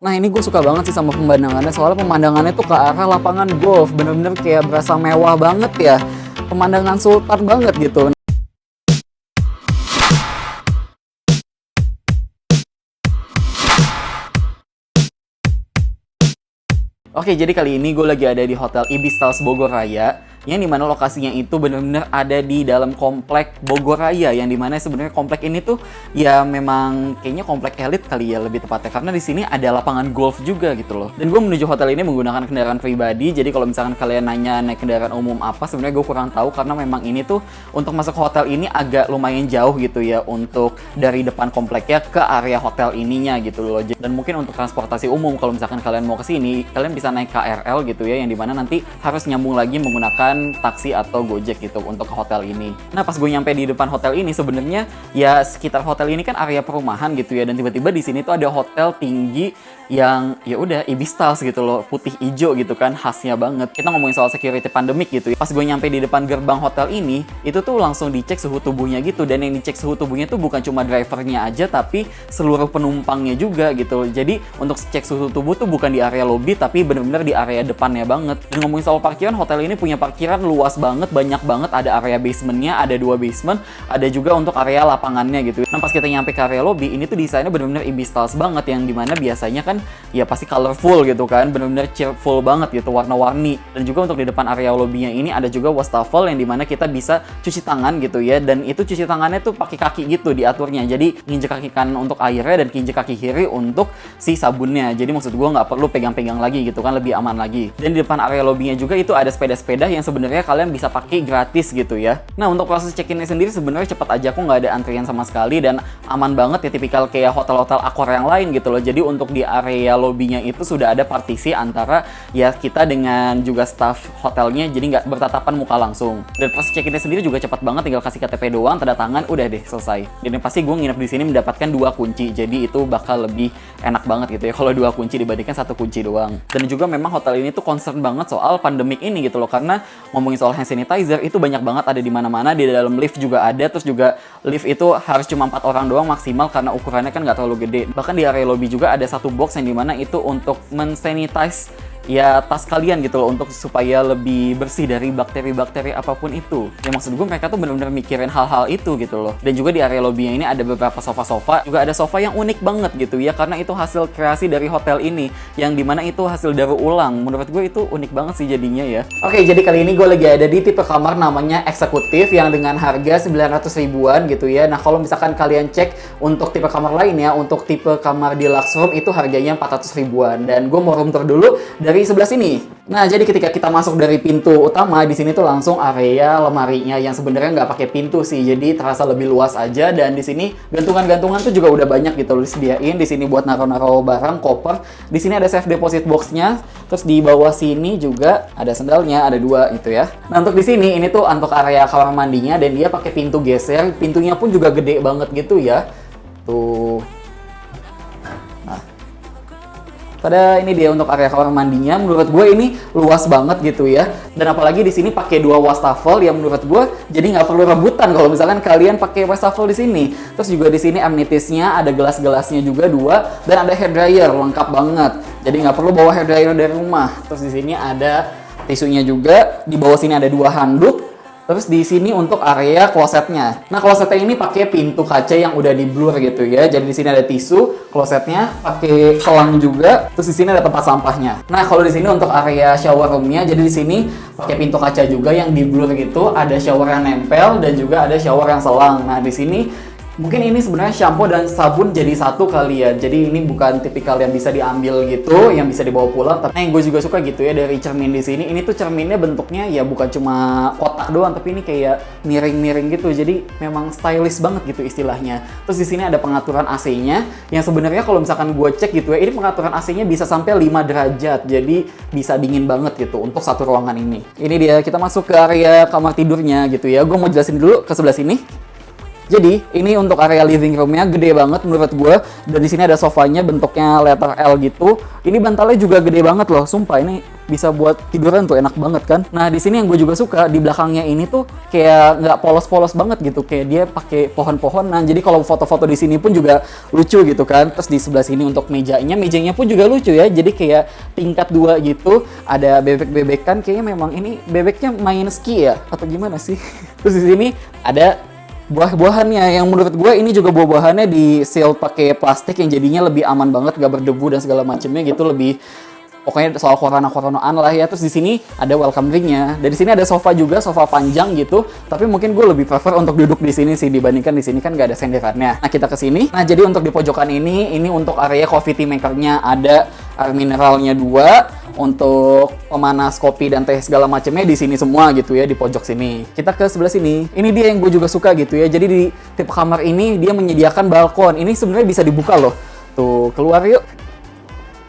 Nah ini gue suka banget sih sama pemandangannya, soalnya pemandangannya tuh ke arah lapangan golf, bener-bener kayak berasa mewah banget ya, pemandangan sultan banget gitu. Oke, jadi kali ini gue lagi ada di Hotel Ibis Styles Bogor Raya, yang dimana lokasinya itu bener-bener ada di dalam komplek Bogor Raya, yang dimana sebenarnya komplek ini tuh ya memang kayaknya komplek elit kali ya lebih tepatnya, karena di sini ada lapangan golf juga gitu loh. Dan gue menuju hotel ini menggunakan kendaraan pribadi, jadi kalau misalkan kalian nanya naik kendaraan umum apa, sebenarnya gue kurang tahu karena memang ini tuh untuk masuk ke hotel ini agak lumayan jauh gitu ya, untuk dari depan kompleknya ke area hotel ininya gitu loh. Dan mungkin untuk transportasi umum kalau misalkan kalian mau ke sini, kalian bisa naik KRL gitu ya, yang dimana nanti harus nyambung lagi menggunakan taksi atau Gojek gitu untuk ke hotel ini. Nah pas gue nyampe di depan hotel ini, sebenarnya ya sekitar hotel ini kan area perumahan gitu ya, dan tiba-tiba di sini tuh ada hotel tinggi yang ya udah Ibis Styles gitu loh, putih hijau gitu kan, khasnya banget. Kita ngomongin soal security pandemik gitu ya. Pas gue nyampe di depan gerbang hotel ini, itu tuh langsung dicek suhu tubuhnya gitu, dan yang dicek suhu tubuhnya tuh bukan cuma drivernya aja, tapi seluruh penumpangnya juga gitu. Jadi untuk cek suhu tubuh tuh bukan di area lobby, tapi bener-bener di area depannya banget. Dan ngomongin soal parkiran, hotel ini punya parkiran luas banget, banyak banget. Ada area basementnya, ada 2 basement, ada juga untuk area lapangannya gitu. Nah pas kita nyampe ke area lobby, ini tuh desainnya bener-bener Ibis Styles banget, yang dimana biasanya kan ya pasti colorful gitu kan, bener-bener cheerful banget gitu, warna-warni. Dan juga untuk di depan area lobbynya ini ada juga wastafel, yang dimana kita bisa cuci tangan gitu ya, dan itu cuci tangannya tuh pakai kaki gitu diaturnya, jadi nginjek kaki kanan untuk airnya dan nginjek kaki kiri untuk si sabunnya. Jadi maksud gue nggak perlu pegang-pegang lagi gitu kan, lebih aman lagi. Dan di depan area lobbynya juga itu ada sepeda-sepeda yang sebenarnya kalian bisa pakai gratis gitu ya. Nah untuk proses check-innya sendiri sebenarnya cepat aja, kok nggak ada antrian sama sekali, dan aman banget ya, tipikal kayak hotel-hotel Accor yang lain gitu loh. Jadi untuk di area lobbynya itu sudah ada partisi antara ya kita dengan juga staff hotelnya, jadi nggak bertatapan muka langsung. Dan proses check-innya sendiri juga cepat banget, tinggal kasih KTP doang, tanda tangan, udah deh selesai. Dan yang pasti gue nginep di sini mendapatkan 2 kunci, jadi itu bakal lebih enak banget gitu ya kalau 2 kunci dibandingkan 1 kunci doang. Dan juga memang hotel ini tuh concern banget soal pandemik ini gitu loh, karena ngomongin soal hand sanitizer itu banyak banget ada di mana-mana, di dalam lift juga ada, terus juga lift itu harus cuma 4 orang doang maksimal karena ukurannya kan nggak terlalu gede. Bahkan di area lobby juga ada satu box yang dimana itu untuk men-sanitize ya tas kalian gitu loh, untuk supaya lebih bersih dari bakteri-bakteri apapun itu. Ya maksud gue mereka tuh bener-bener mikirin hal-hal itu gitu loh. Dan juga di area lobbynya ini ada beberapa sofa-sofa, juga ada sofa yang unik banget gitu ya, karena itu hasil kreasi dari hotel ini, yang dimana itu hasil daur ulang. Menurut gue itu unik banget sih jadinya ya. Oke, jadi kali ini gue lagi ada di tipe kamar namanya eksekutif, yang dengan harga 900 ribuan gitu ya. Nah kalau misalkan kalian cek untuk tipe kamar lainnya, untuk tipe kamar deluxe room itu harganya 400 ribuan. Dan gue mau room tour dulu dari sebelah sini. Nah, jadi ketika kita masuk dari pintu utama, di sini tuh langsung area lemarinya, yang sebenarnya nggak pakai pintu sih, jadi terasa lebih luas aja. Dan di sini gantungan-gantungan tuh juga udah banyak gitu loh disediain. Di sini buat naro-naro barang, koper. Di sini ada safe deposit boxnya. Terus di bawah sini juga ada sendalnya, ada 2 gitu ya. Nah, untuk di sini ini tuh untuk area kamar mandinya, dan dia pakai pintu geser. Pintunya pun juga gede banget gitu ya. Tuh. Pada ini dia untuk area kamar mandinya, menurut gue ini luas banget gitu ya. Dan apalagi di sini pakai 2 wastafel, yang menurut gue jadi nggak perlu rebutan kalau misalkan kalian pakai wastafel di sini. Terus juga di sini amenitisnya ada gelas-gelasnya juga 2, dan ada hair dryer lengkap banget. Jadi nggak perlu bawa hair dryer dari rumah. Terus di sini ada tisunya juga, di bawah sini ada 2 handuk. Terus di sini untuk area klosetnya. Nah, klosetnya ini pakai pintu kaca yang udah di blur gitu ya. Jadi di sini ada tisu, klosetnya pakai selang juga. Terus di sini ada tempat sampahnya. Nah, kalau di sini untuk area shower roomnya, jadi di sini pakai pintu kaca juga yang di blur gitu. Ada shower yang nempel dan juga ada shower yang selang. Nah, di sini mungkin ini sebenarnya shampoo dan sabun jadi satu kali ya. Jadi ini bukan tipikal yang bisa diambil gitu, yang bisa dibawa pulang. Tapi yang gue juga suka gitu ya dari cermin di sini. Ini tuh cerminnya bentuknya ya bukan cuma kotak doang, tapi ini kayak miring-miring gitu. Jadi memang stylish banget gitu istilahnya. Terus di sini ada pengaturan AC-nya, yang sebenarnya kalau misalkan gue cek gitu ya, ini pengaturan AC-nya bisa sampai 5 derajat. Jadi bisa dingin banget gitu untuk satu ruangan ini. Ini dia, kita masuk ke area kamar tidurnya gitu ya. Gue mau jelasin dulu ke sebelah sini. Jadi ini untuk area living roomnya gede banget menurut gue. Dan di sini ada sofanya bentuknya letter L gitu. Ini bantalnya juga gede banget loh, sumpah ini bisa buat tiduran tuh enak banget kan. Nah di sini yang gue juga suka di belakangnya ini tuh kayak nggak polos-polos banget gitu, kayak dia pakai pohon-pohonan. Jadi kalau foto-foto di sini pun juga lucu gitu kan. Terus di sebelah sini untuk mejanya pun juga lucu ya. Jadi kayak tingkat 2 gitu, ada bebek-bebekan. Kayaknya memang ini bebeknya main ski ya atau gimana sih? Terus di sini ada buah-buahannya yang menurut gue ini juga buah-buahannya di seal pakai plastik yang jadinya lebih aman banget, gak berdebu dan segala macamnya gitu, lebih pokoknya soal corona-coronaan lah ya. Terus di sini ada welcome drinknya. Dan di sini ada sofa juga, sofa panjang gitu. Tapi mungkin gue lebih prefer untuk duduk di sini sih dibandingkan di sini kan gak ada senderannya. Nah kita ke sini. Nah jadi untuk di pojokan ini untuk area coffee tea makernya, ada air mineralnya 2. Untuk pemanas kopi dan teh segala macamnya di sini semua gitu ya, di pojok sini. Kita ke sebelah sini. Ini dia yang gue juga suka gitu ya. Jadi di tipe kamar ini dia menyediakan balkon. Ini sebenarnya bisa dibuka loh. Tuh, keluar yuk.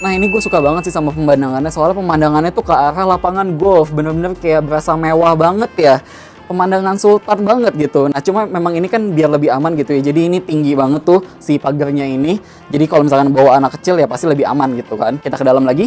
Nah ini gue suka banget sih sama pemandangannya, soalnya pemandangannya tuh ke arah lapangan golf, bener-bener kayak berasa mewah banget ya, pemandangan sultan banget gitu. Nah cuma memang ini kan biar lebih aman gitu ya, jadi ini tinggi banget tuh si pagarnya ini, jadi kalau misalkan bawa anak kecil ya pasti lebih aman gitu kan. Kita ke dalam lagi.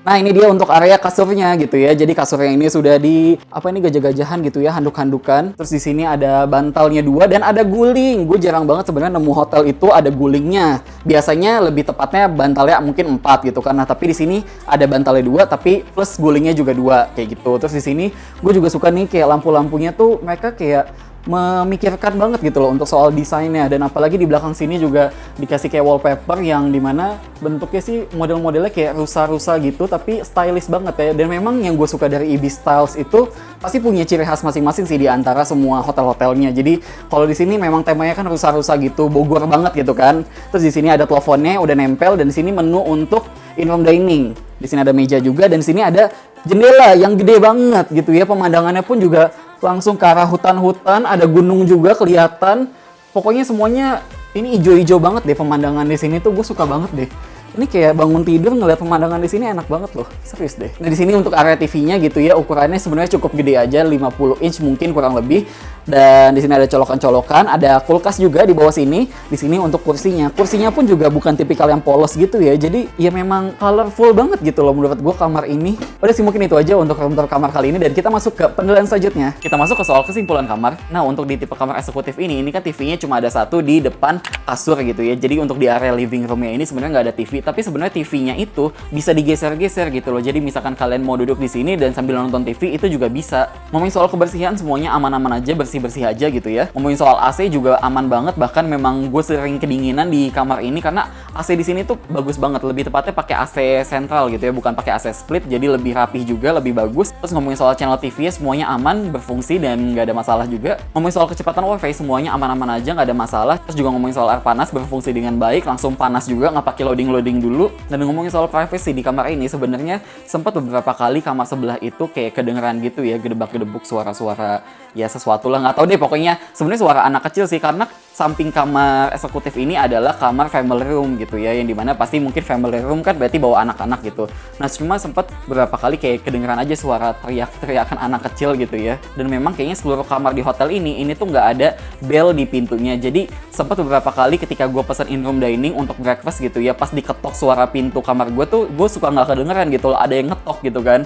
Nah ini dia untuk area kasurnya gitu ya. Jadi kasurnya ini sudah di gajah-gajahan gitu ya, handuk-handukan. Terus di sini ada bantalnya 2 dan ada guling. Gue jarang banget sebenarnya nemu hotel itu ada gulingnya. Biasanya lebih tepatnya bantalnya mungkin 4 gitu kan. Nah tapi di sini ada bantalnya 2 tapi plus gulingnya juga 2 kayak gitu. Terus di sini gue juga suka nih kayak lampu-lampunya tuh mereka kayak memikirkan banget gitu loh untuk soal desainnya. Dan apalagi di belakang sini juga dikasih kayak wallpaper yang dimana bentuknya sih model-modelnya kayak rusa-rusa gitu tapi stylish banget ya. Dan memang yang gue suka dari Ibis Styles itu pasti punya ciri khas masing-masing sih di antara semua hotel-hotelnya. Jadi kalau di sini memang temanya kan rusa-rusa gitu, Bogor banget gitu kan. Terus di sini ada teleponnya udah nempel dan di sini menu untuk in-room dining. Di sini ada meja juga dan di sini ada jendela yang gede banget gitu ya. Pemandangannya pun juga langsung ke arah hutan-hutan, ada gunung juga kelihatan. Pokoknya semuanya ini ijo-ijo banget deh pemandangan di sini tuh, gue suka banget deh. Ini kayak bangun tidur ngeliat pemandangan di sini enak banget loh, serius deh. Nah di sini untuk area TV-nya gitu ya, ukurannya sebenarnya cukup gede aja, 50 inch mungkin kurang lebih. Dan di sini ada colokan-colokan, ada kulkas juga di bawah sini. Di sini untuk kursinya, kursinya pun juga bukan tipikal yang polos gitu ya. Jadi ya memang colorful banget gitu loh menurut gue kamar ini. Udah sih mungkin itu aja untuk room tour kamar kali ini dan kita masuk ke penilaian selanjutnya. Kita masuk ke soal kesimpulan kamar. Nah untuk di tipe kamar eksekutif ini kan TV-nya cuma ada satu di depan kasur gitu ya. Jadi untuk di area living room-nya ini sebenarnya nggak ada TV, tapi sebenarnya TV-nya itu bisa digeser-geser gitu loh. Jadi misalkan kalian mau duduk di sini dan sambil nonton TV itu juga bisa. Ngomongin soal kebersihan semuanya aman-aman aja, bersih aja gitu ya. Ngomongin soal AC juga aman banget, bahkan memang gue sering kedinginan di kamar ini karena AC di sini tuh bagus banget. Lebih tepatnya pakai AC sentral gitu ya, bukan pakai AC split, jadi lebih rapih juga, lebih bagus. Terus ngomongin soal channel TV ya, semuanya aman, berfungsi dan nggak ada masalah juga. Ngomongin soal kecepatan WiFi semuanya aman-aman aja, nggak ada masalah. Terus juga ngomongin soal air panas, berfungsi dengan baik, langsung panas juga, nggak pakai loading dulu. Dan ngomongin soal privacy di kamar ini, sebenarnya sempat beberapa kali kamar sebelah itu kayak kedengeran gitu ya, gedebak-gedebuk suara-suara ya sesuatu lah, nggak tahu deh, pokoknya sebenarnya suara anak kecil sih, karena samping kamar eksekutif ini adalah kamar family room gitu ya, yang dimana pasti mungkin family room kan berarti bawa anak-anak gitu. Nah cuma sempat beberapa kali kayak kedengeran aja suara teriakan anak kecil gitu ya. Dan memang kayaknya seluruh kamar di hotel ini tuh nggak ada bell di pintunya. Jadi sempat beberapa kali ketika gue pesan in room dining untuk breakfast gitu ya, pas diketok suara pintu kamar gue tuh gue suka nggak kedengeran gitu loh, ada yang ngetok gitu kan.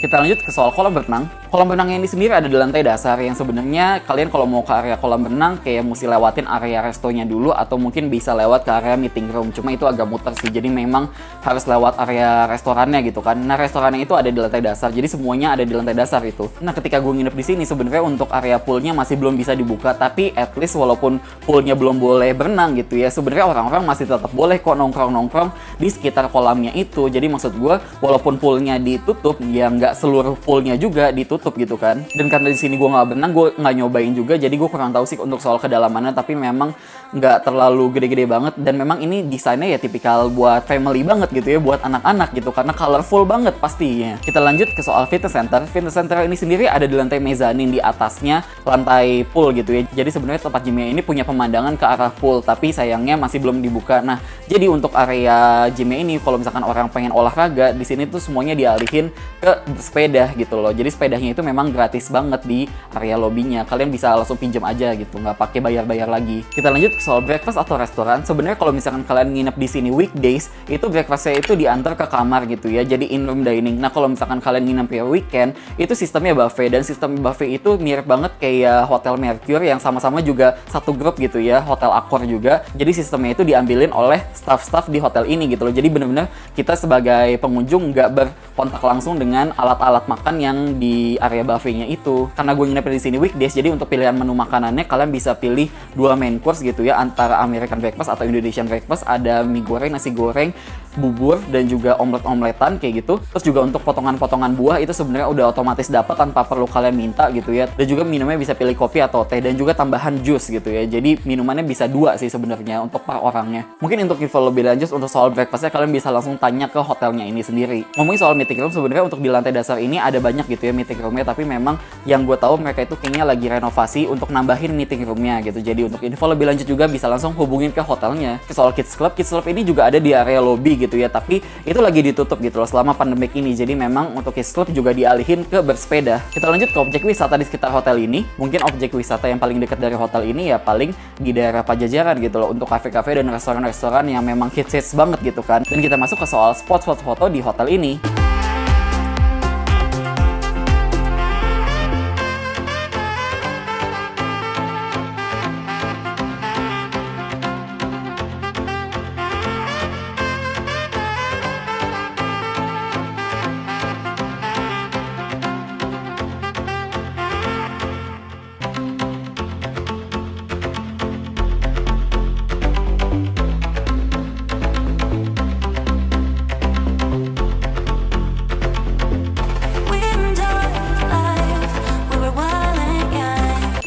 Kita lanjut ke soal kolam berenang. Kolam berenang ini sendiri ada di lantai dasar yang sebenarnya kalian kalau mau ke area kolam berenang kayak mesti lewatin area restonya dulu atau mungkin bisa lewat ke area meeting room. Cuma itu agak muter sih, jadi memang harus lewat area restorannya gitu kan. Nah restorannya itu ada di lantai dasar, jadi semuanya ada di lantai dasar itu. Nah ketika gue nginep di sini sebenarnya untuk area poolnya masih belum bisa dibuka, tapi at least walaupun poolnya belum boleh berenang gitu ya, sebenarnya orang-orang masih tetap boleh kok nongkrong-nongkrong di sekitar kolamnya itu. Jadi maksud gue walaupun poolnya ditutup ya nggak seluruh poolnya juga ditutup gitu kan. Dan karena di sini gue nggak berenang, gue nggak nyobain juga, jadi gue kurang tahu sih untuk soal kedalamannya. Tapi memang nggak terlalu gede-gede banget, dan memang ini desainnya ya tipikal buat family banget gitu ya, buat anak-anak gitu, karena colorful banget pastinya. Kita lanjut ke soal fitness center. Fitness center ini sendiri ada di lantai mezanin, di atasnya lantai pool gitu ya. Jadi sebenarnya tempat gymnya ini punya pemandangan ke arah pool, tapi sayangnya masih belum dibuka. Nah, jadi untuk area gymnya ini, kalau misalkan orang pengen olahraga di sini tuh semuanya dialihin ke sepeda gitu loh. Jadi sepedanya itu memang gratis banget di area lobbynya. Kalian bisa langsung pinjam aja gitu, nggak pakai bayar-bayar lagi. Kita lanjut ke soal breakfast atau restoran. Sebenarnya kalau misalkan kalian nginep di sini weekdays, itu breakfastnya itu diantar ke kamar gitu ya. Jadi in room dining. Nah, kalau misalkan kalian nginep ya weekend, itu sistemnya buffet, dan sistem buffet itu mirip banget kayak Hotel Mercure yang sama-sama juga satu grup gitu ya, Hotel Accor juga. Jadi sistemnya itu diambilin oleh staff-staff di hotel ini gitu loh. Jadi bener-bener kita sebagai pengunjung nggak berkontak langsung dengan alat-alat makan yang di area buffetnya itu. Karena gue nginep di sini weekdays, jadi untuk pilihan menu makanannya kalian bisa pilih 2 main course gitu ya, antara American breakfast atau Indonesian breakfast. Ada mie goreng, nasi goreng, bubur, dan juga omelet-omeletan kayak gitu. Terus juga untuk potongan-potongan buah itu sebenarnya udah otomatis dapat tanpa perlu kalian minta gitu ya. Dan juga minumnya bisa pilih kopi atau teh, dan juga tambahan jus gitu ya. Jadi minumannya bisa 2 sih sebenarnya untuk per orangnya. Mungkin untuk info lebih lanjut untuk soal breakfastnya kalian bisa langsung tanya ke hotelnya ini sendiri. Ngomongin soal meeting room, sebenarnya untuk di lantai dasar ini ada banyak gitu ya meeting roomnya, tapi memang yang gue tahu mereka itu kayaknya lagi renovasi untuk nambahin meeting roomnya gitu. Jadi untuk info lebih lanjut juga bisa langsung hubungin ke hotelnya. Soal Kids Club ini juga ada di area lobby gitu ya, tapi itu lagi ditutup gitu loh selama pandemik ini. Jadi memang untuk Kids Club juga dialihin ke bersepeda. Kita lanjut ke objek wisata di sekitar hotel ini. Mungkin objek wisata yang paling dekat dari hotel ini ya paling di daerah Pajajaran gitu loh, untuk kafe-kafe dan restoran-restoran yang memang hits banget gitu kan. Dan kita masuk ke soal spot-spot foto di hotel ini.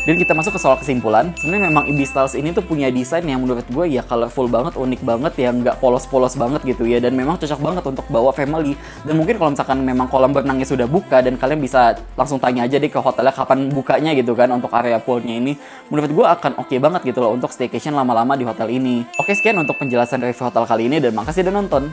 Dan kita masuk ke soal kesimpulan. Sebenarnya memang Ibis Styles ini tuh punya desain yang menurut gue ya colorful banget, unik banget, yang nggak polos-polos banget gitu ya. Dan memang cocok banget untuk bawa family. Dan mungkin kalau misalkan memang kolam berenangnya sudah buka, dan kalian bisa langsung tanya aja deh ke hotelnya kapan bukanya gitu kan untuk area poolnya ini. Menurut gue akan oke banget gitu loh untuk staycation lama-lama di hotel ini. Oke, sekian untuk penjelasan review hotel kali ini, dan makasih udah nonton.